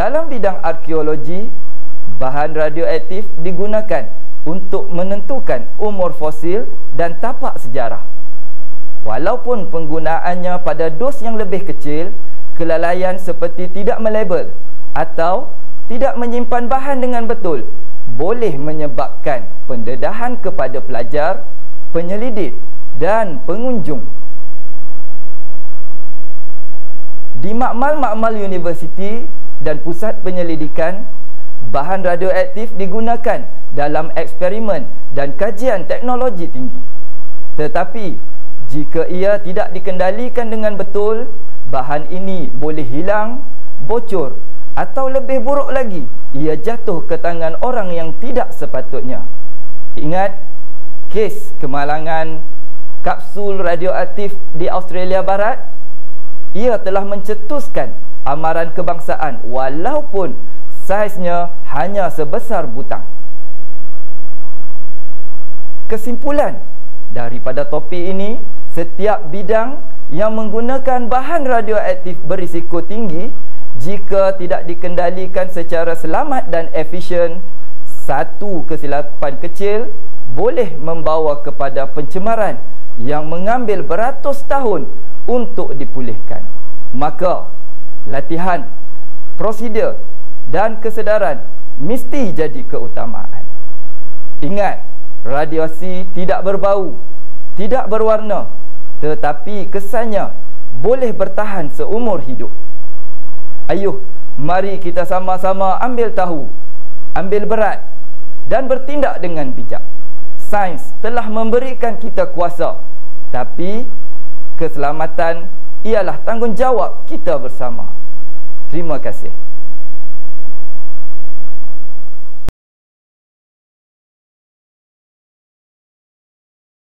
Dalam bidang arkeologi, bahan radioaktif digunakan untuk menentukan umur fosil dan tapak sejarah. Walaupun penggunaannya pada dos yang lebih kecil, kelalaian seperti tidak melabel atau tidak menyimpan bahan dengan betul boleh menyebabkan pendedahan kepada pelajar, penyelidik dan pengunjung. Di makmal-makmal universiti dan pusat penyelidikan, bahan radioaktif digunakan dalam eksperimen dan kajian teknologi tinggi. Tetapi, jika ia tidak dikendalikan dengan betul, bahan ini boleh hilang, bocor atau lebih buruk lagi, ia jatuh ke tangan orang yang tidak sepatutnya. Ingat, kes kemalangan kapsul radioaktif di Australia Barat, ia telah mencetuskan amaran kebangsaan walaupun saiznya hanya sebesar butang. Kesimpulan daripada topik ini, setiap bidang yang menggunakan bahan radioaktif berisiko tinggi, jika tidak dikendalikan secara selamat dan efisien, satu kesilapan kecil boleh membawa kepada pencemaran yang mengambil beratus tahun untuk dipulihkan. Maka, latihan, prosedur dan kesedaran mesti jadi keutamaan. Ingat, radiasi tidak berbau, tidak berwarna, tetapi kesannya boleh bertahan seumur hidup. Ayuh, mari kita sama-sama ambil tahu, ambil berat dan bertindak dengan bijak. Sains telah memberikan kita kuasa, tapi keselamatan ialah tanggungjawab kita bersama. Terima kasih.